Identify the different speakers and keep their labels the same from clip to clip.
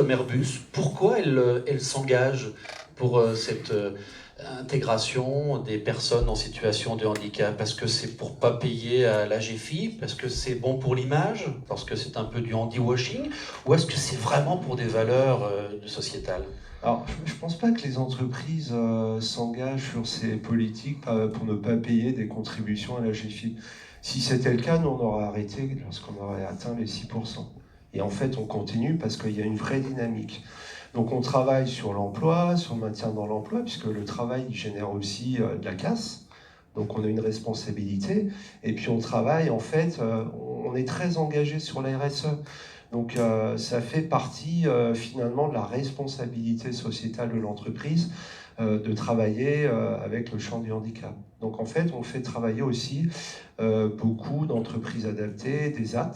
Speaker 1: comme Airbus, pourquoi elle s'engage pour cette intégration des personnes en situation de handicap? Parce que c'est pour pas payer à la GFI, parce que c'est bon pour l'image, parce que c'est un peu du handiwashing, ou est-ce que c'est vraiment pour des valeurs sociétales?
Speaker 2: Alors, je ne pense pas que les entreprises s'engagent sur ces politiques pour ne pas payer des contributions à la GFI. Si c'était le cas, nous, on aurait arrêté lorsqu'on aurait atteint les 6%. Et en fait, on continue parce qu'il y a une vraie dynamique. Donc, on travaille sur l'emploi, sur le maintien dans l'emploi, puisque le travail il génère aussi de la casse. Donc, on a une responsabilité. Et puis, on travaille, en fait, on est très engagé sur la RSE. Donc ça fait partie finalement de la responsabilité sociétale de l'entreprise de travailler avec le champ du handicap. Donc en fait, on fait travailler aussi beaucoup d'entreprises adaptées, des AT.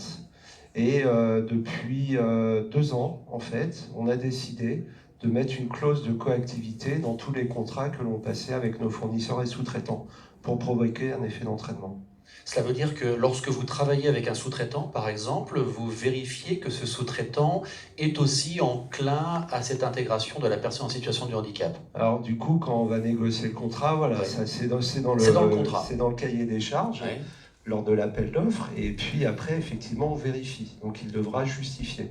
Speaker 2: Et depuis 2 ans, en fait, on a décidé de mettre une clause de coactivité dans tous les contrats que l'on passait avec nos fournisseurs et sous-traitants pour provoquer un effet d'entraînement.
Speaker 1: Cela veut dire que lorsque vous travaillez avec un sous-traitant, par exemple, vous vérifiez que ce sous-traitant est aussi enclin à cette intégration de la personne en situation de handicap.
Speaker 2: Alors du coup, quand on va négocier le contrat, voilà,
Speaker 1: Oui.
Speaker 2: c'est dans
Speaker 1: le contrat.
Speaker 2: c'est dans le cahier des charges,
Speaker 1: Oui.
Speaker 2: lors de l'appel d'offres, et puis après, effectivement, on vérifie. Donc il devra justifier.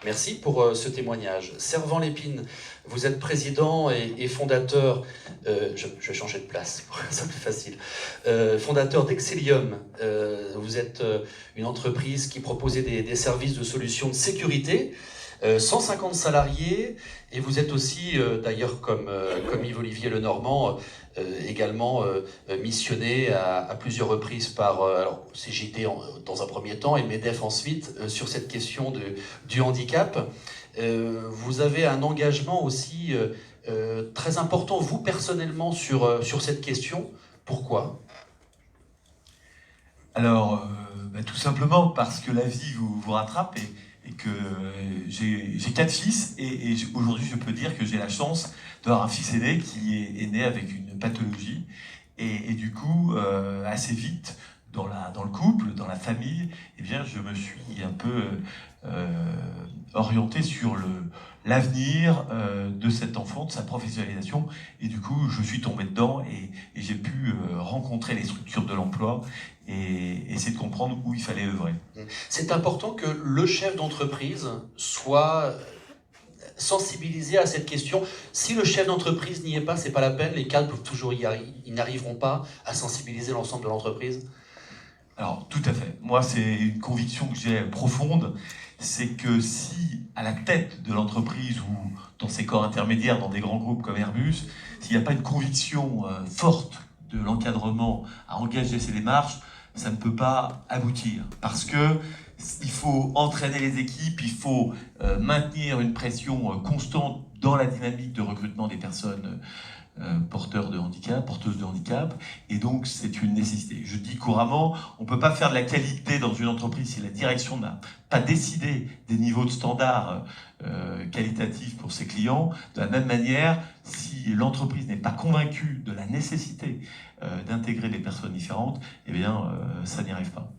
Speaker 1: Merci pour ce témoignage. Servan Lépine, vous êtes président et fondateur, je vais changer de place pour que ça soit plus facile, fondateur d'Excelium. Vous êtes une entreprise qui proposait des services de solutions de sécurité, 150 salariés, et vous êtes aussi, d'ailleurs comme Yves-Olivier Lenormand, également missionné à plusieurs reprises par alors, CGT dans un premier temps et MEDEF ensuite sur cette question du handicap. Vous avez un engagement aussi très important, vous personnellement, sur cette question. Pourquoi ?
Speaker 3: Alors, tout simplement parce que la vie vous rattrape et que j'ai 4 fils et aujourd'hui je peux dire que j'ai la chance d'avoir un fils aîné qui est né avec une pathologie et du coup assez vite dans le couple, dans la famille, eh bien je me suis un peu orienté sur l'avenir de cet enfant, de sa professionnalisation et du coup je suis tombé dedans et j'ai pu rencontrer les structures de l'emploi et essayer de comprendre où il fallait œuvrer.
Speaker 1: C'est important que le chef d'entreprise soit sensibilisé à cette question. Si le chef d'entreprise n'y est pas, c'est pas la peine, les cadres peuvent toujours ils n'arriveront pas à sensibiliser l'ensemble de l'entreprise.
Speaker 3: Alors, tout à fait. Moi, c'est une conviction que j'ai profonde, c'est que si, à la tête de l'entreprise ou dans ses corps intermédiaires, dans des grands groupes comme Airbus, s'il n'y a pas une conviction forte de l'encadrement à engager ces démarches, ça ne peut pas aboutir. Parce que il faut entraîner les équipes, il faut maintenir une pression constante dans la dynamique de recrutement des personnes porteuses de handicap, et donc c'est une nécessité. Je dis couramment, on ne peut pas faire de la qualité dans une entreprise si la direction n'a pas décidé des niveaux de standards qualitatifs pour ses clients. De la même manière, si l'entreprise n'est pas convaincue de la nécessité d'intégrer des personnes différentes, eh bien ça n'y arrive pas.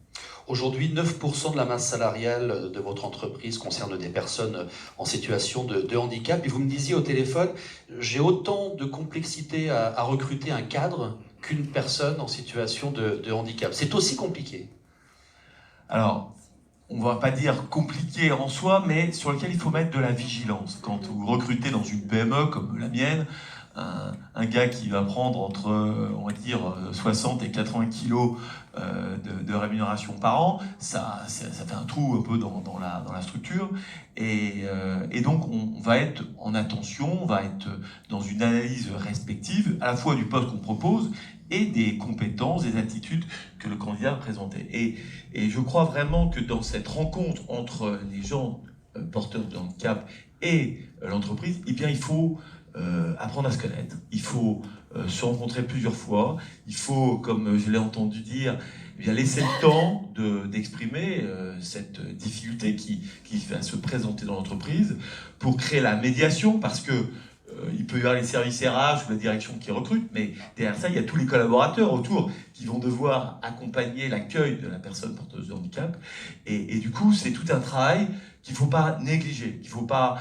Speaker 1: Aujourd'hui, 9% de la masse salariale de votre entreprise concerne des personnes en situation de handicap. Et vous me disiez au téléphone, j'ai autant de complexité à recruter un cadre qu'une personne en situation de handicap. C'est aussi compliqué.
Speaker 3: Alors, on ne va pas dire compliqué en soi, mais sur lequel il faut mettre de la vigilance. Quand vous recrutez dans une PME comme la mienne, un gars qui va prendre entre, on va dire, 60 et 80 kilos de rémunération par an, ça fait un trou un peu dans la structure. Et donc, on va être en attention, on va être dans une analyse respective, à la fois du poste qu'on propose et des compétences, des attitudes que le candidat a présentées. Et je crois vraiment que dans cette rencontre entre les gens porteurs de handicap et l'entreprise, eh bien, il faut apprendre à se connaître. Il faut se rencontrer plusieurs fois. Il faut, comme je l'ai entendu dire, eh bien, laisser le temps d'exprimer cette difficulté qui va se présenter dans l'entreprise pour créer la médiation, parce que il peut y avoir les services RH ou la direction qui recrute, mais derrière ça, il y a tous les collaborateurs autour qui vont devoir accompagner l'accueil de la personne porteuse de handicap. Et du coup, c'est tout un travail qu'il ne faut pas négliger, qu'il ne faut pas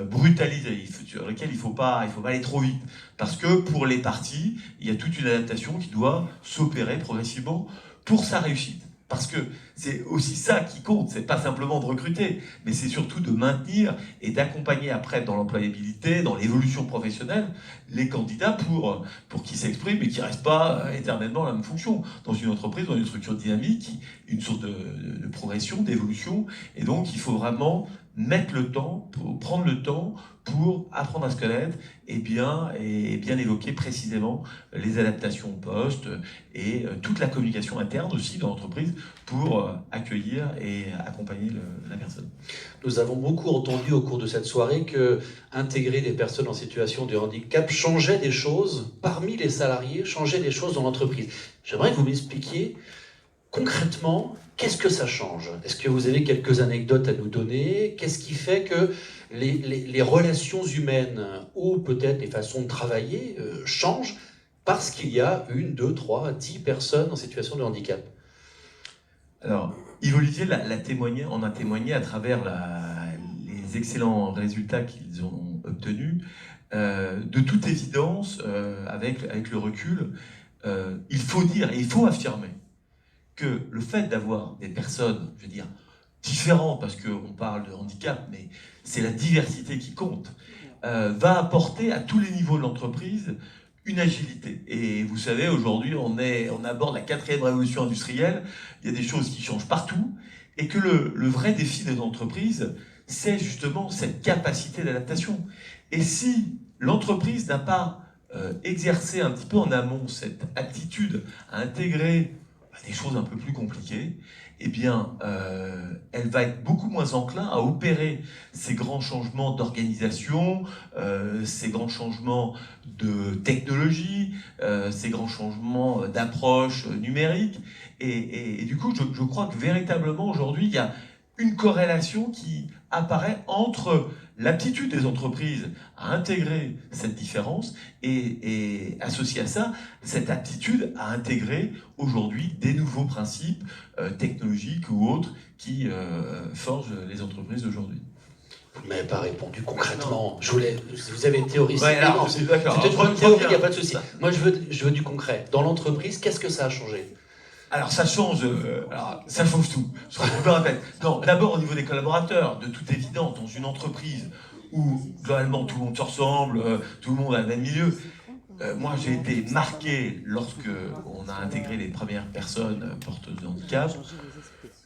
Speaker 3: brutaliser, sur lesquels il ne faut pas aller trop vite. Parce que pour les parties, il y a toute une adaptation qui doit s'opérer progressivement pour sa réussite. Parce que c'est aussi ça qui compte, c'est pas simplement de recruter, mais c'est surtout de maintenir et d'accompagner après dans l'employabilité, dans l'évolution professionnelle, les candidats pour qu'ils s'expriment et qu'ils ne restent pas éternellement la même fonction. Dans une entreprise, dans une structure dynamique, une source de progression, d'évolution, et donc il faut vraiment mettre le temps, prendre le temps pour apprendre à se connaître et bien évoquer précisément les adaptations au poste et toute la communication interne aussi dans l'entreprise pour accueillir et accompagner la personne.
Speaker 1: Nous avons beaucoup entendu au cours de cette soirée que intégrer des personnes en situation de handicap changeait des choses parmi les salariés, changeait des choses dans l'entreprise. J'aimerais que vous m'expliquiez concrètement qu'est-ce que ça change. Est-ce que vous avez quelques anecdotes à nous donner? Qu'est-ce qui fait que les relations humaines ou peut-être les façons de travailler changent parce qu'il y a 1, 2, 3, 10 personnes en situation de handicap?
Speaker 3: Alors, Yves Olivier en a témoigné à travers les excellents résultats qu'ils ont obtenus. De toute évidence, avec le recul, il faut dire et il faut affirmer que le fait d'avoir des personnes, je veux dire, différentes, parce qu'on parle de handicap, mais c'est la diversité qui compte, va apporter à tous les niveaux de l'entreprise une agilité. Et vous savez, aujourd'hui, on aborde la 4e révolution industrielle, il y a des choses qui changent partout, et que le vrai défi des entreprises, c'est justement cette capacité d'adaptation. Et si l'entreprise n'a pas exercé un petit peu en amont cette aptitude à intégrer des choses un peu plus compliquées, eh bien, elle va être beaucoup moins enclin à opérer ces grands changements d'organisation, ces grands changements de technologie, ces grands changements d'approche numérique. Et du coup, je crois que véritablement, aujourd'hui, il y a une corrélation qui apparaît entre l'aptitude des entreprises à intégrer cette différence et associé à ça, cette aptitude à intégrer aujourd'hui des nouveaux principes technologiques ou autres qui forgent les entreprises d'aujourd'hui.
Speaker 1: Vous ne m'avez pas répondu concrètement. Vous avez théorisé.
Speaker 3: Ouais, alors, c'est d'accord.
Speaker 1: C'est une bonne théorie, il n'y a pas de souci. Moi, je veux du concret. Dans l'entreprise, qu'est-ce que ça a changé?
Speaker 3: Alors ça change tout, je me répète. Non, d'abord au niveau des collaborateurs, de toute évidence, dans une entreprise où globalement tout le monde se ressemble, tout le monde a le même milieu. Moi j'ai été marqué lorsque on a intégré les premières personnes porteuses de handicap.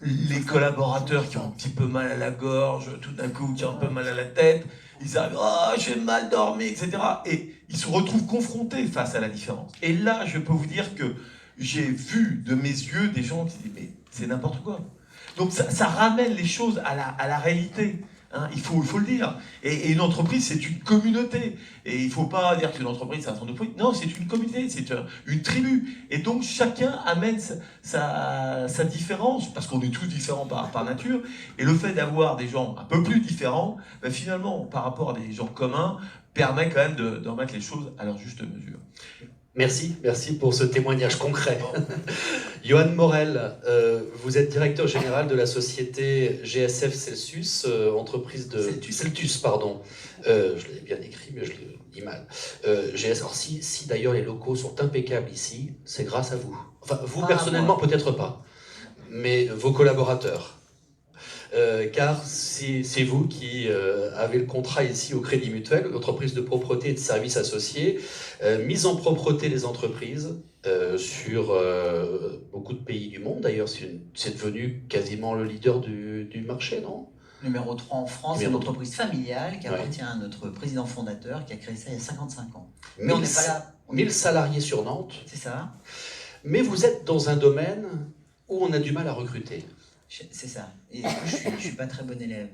Speaker 3: Les collaborateurs qui ont un petit peu mal à la gorge, tout d'un coup qui ont un peu mal à la tête, ils arrivent, oh j'ai mal dormi, etc. Et ils se retrouvent confrontés face à la différence. Et là je peux vous dire que j'ai vu de mes yeux des gens qui disent mais c'est n'importe quoi. Donc ça ramène les choses à la réalité. Hein, il faut le dire. Et une entreprise, c'est une communauté. Et il ne faut pas dire qu'une entreprise, c'est un centre de profit. Non, c'est une communauté, c'est une tribu. Et donc, chacun amène sa différence, parce qu'on est tous différents par nature. Et le fait d'avoir des gens un peu plus différents, ben, finalement, par rapport à des gens communs, permet quand même de remettre les choses à leur juste mesure.
Speaker 1: Merci pour ce témoignage concret. Johan Morel, vous êtes directeur général de la société GSF Celsius, entreprise de... Celtus, pardon. Je l'ai bien écrit, mais je l'ai dit mal. Alors si d'ailleurs les locaux sont impeccables ici, c'est grâce à vous. Enfin, vous personnellement, peut-être pas, mais vos collaborateurs. Car c'est vous qui avez le contrat ici au Crédit Mutuel, entreprise de propreté et de services associés, mise en propreté des entreprises sur beaucoup de pays du monde. D'ailleurs, c'est devenu quasiment le leader du marché, non?
Speaker 4: Numéro 3 en France, c'est une entreprise familiale qui appartient à notre président fondateur qui a créé ça il y a 55 ans. Mais on n'est pas là.
Speaker 1: 1000 salariés sur Nantes.
Speaker 4: C'est ça.
Speaker 1: Mais vous êtes dans un domaine où on a du mal à recruter.
Speaker 4: C'est ça. Et je suis pas très bon élève.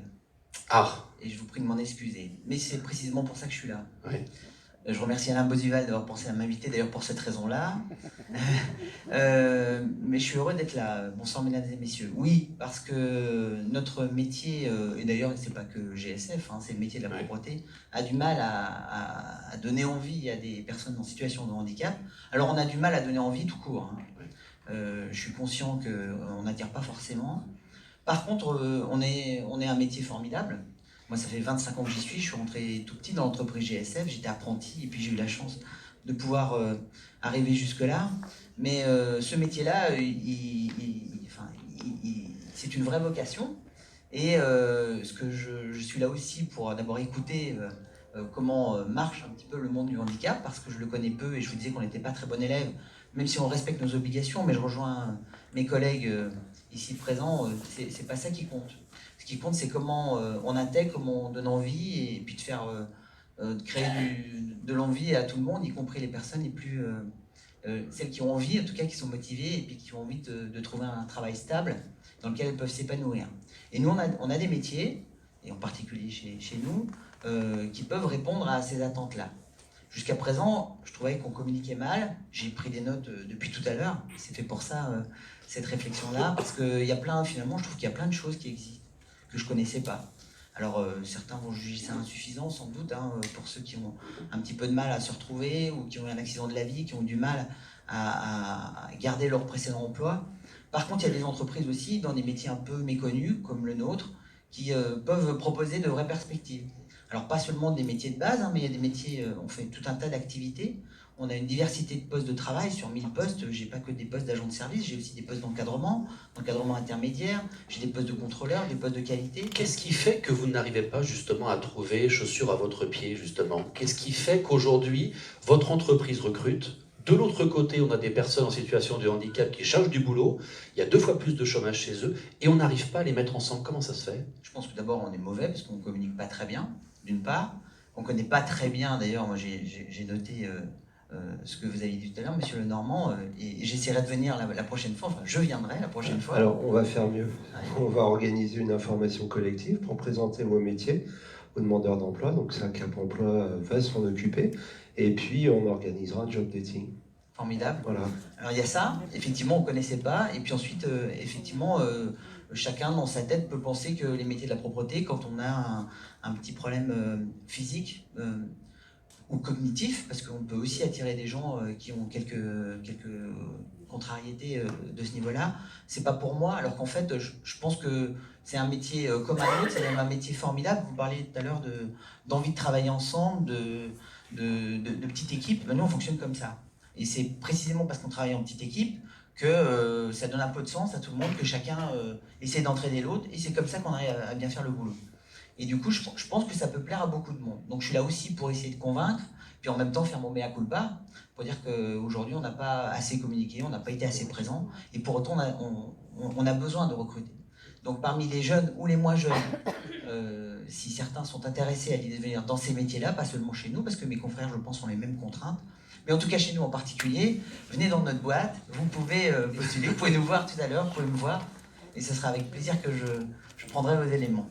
Speaker 1: Ah. Et
Speaker 4: je vous prie de m'en excuser. Mais c'est précisément pour ça que je suis là.
Speaker 1: Oui.
Speaker 4: Je remercie Alain Bosival d'avoir pensé à m'inviter, d'ailleurs pour cette raison-là. Mais je suis heureux d'être là. Bonsoir mesdames et messieurs. Oui, parce que notre métier, et d'ailleurs c'est pas que GSF, hein, c'est le métier de la propreté, a du mal à donner envie à des personnes en situation de handicap. Alors on a du mal à donner envie tout court. Hein. Je suis conscient qu'on n'attire pas forcément. Par contre, on est un métier formidable. Moi, ça fait 25 ans que j'y suis. Je suis rentré tout petit dans l'entreprise GSF. J'étais apprenti et puis j'ai eu la chance de pouvoir arriver jusque-là. Mais ce métier-là, c'est une vraie vocation. Et ce que je suis là aussi pour d'abord écouter comment marche un petit peu le monde du handicap, parce que je le connais peu et je vous disais qu'on n'était pas très bon élève, même si on respecte nos obligations. Mais je rejoins mes collègues ici présents, c'est pas ça qui compte. Ce qui compte, c'est comment on intègre, comment on donne envie, et puis de créer de l'envie à tout le monde, y compris les personnes les plus... celles qui ont envie, en tout cas qui sont motivées, et puis qui ont envie de trouver un travail stable dans lequel elles peuvent s'épanouir. Et nous, on a des métiers, et en particulier chez nous, qui peuvent répondre à ces attentes-là. Jusqu'à présent, je trouvais qu'on communiquait mal. J'ai pris des notes depuis tout à l'heure. C'est fait pour ça, cette réflexion-là, parce qu'il y a finalement, je trouve qu'il y a plein de choses qui existent, que je ne connaissais pas. Alors, certains vont juger ça insuffisant, sans doute, pour ceux qui ont un petit peu de mal à se retrouver, ou qui ont eu un accident de la vie, qui ont du mal à garder leur précédent emploi. Par contre, il y a des entreprises aussi, dans des métiers un peu méconnus, comme le nôtre, qui peuvent proposer de vraies perspectives. Alors, pas seulement des métiers de base, mais il y a des métiers, on fait tout un tas d'activités. On a une diversité de postes de travail. Sur 1000 postes, j'ai pas que des postes d'agents de service, j'ai aussi des postes d'encadrement intermédiaire, j'ai des postes de contrôleur, des postes de qualité.
Speaker 1: Qu'est-ce qui fait que vous n'arrivez pas justement à trouver chaussures à votre pied, justement? Qu'est-ce qui fait qu'aujourd'hui, votre entreprise recrute? De l'autre côté, on a des personnes en situation de handicap qui cherchent du boulot, il y a 2 fois plus de chômage chez eux, et on n'arrive pas à les mettre ensemble. Comment ça se fait?
Speaker 4: Je pense que d'abord, on est mauvais, parce qu'on ne communique pas très bien, d'une part. On ne connaît pas très bien, d'ailleurs, moi j'ai noté... ce que vous avez dit tout à l'heure, Monsieur Lenormand, et j'essaierai de venir la prochaine fois, enfin je viendrai la prochaine fois.
Speaker 2: Alors on va faire mieux. On va organiser une information collective pour présenter vos métiers aux demandeurs d'emploi, donc ça Cap Emploi va s'en occuper, et puis on organisera un job dating.
Speaker 4: Formidable.
Speaker 2: Voilà.
Speaker 4: Alors il y a ça, effectivement on ne connaissait pas, et puis ensuite effectivement chacun dans sa tête peut penser que les métiers de la propreté, quand on a un petit problème physique, ou cognitif, parce qu'on peut aussi attirer des gens qui ont quelques contrariétés de ce niveau-là. C'est pas pour moi, alors qu'en fait, je pense que c'est un métier comme un autre, c'est même un métier formidable. Vous parliez tout à l'heure d'envie de travailler ensemble, de petite équipe. Nous, on fonctionne comme ça. Et c'est précisément parce qu'on travaille en petite équipe que ça donne un peu de sens à tout le monde, que chacun essaie d'entraider l'autre, et c'est comme ça qu'on arrive à bien faire le boulot. Et du coup, je pense que ça peut plaire à beaucoup de monde. Donc je suis là aussi pour essayer de convaincre, puis en même temps faire mon mea culpa, pour dire qu'aujourd'hui on n'a pas assez communiqué, on n'a pas été assez présent, et pour autant on a besoin de recruter. Donc parmi les jeunes ou les moins jeunes, si certains sont intéressés à l'idée de venir dans ces métiers-là, pas seulement chez nous, parce que mes confrères, je pense, ont les mêmes contraintes, mais en tout cas chez nous en particulier, venez dans notre boîte, vous pouvez postuler, vous pouvez nous voir tout à l'heure, vous pouvez me voir, et ce sera avec plaisir que je prendrai vos éléments.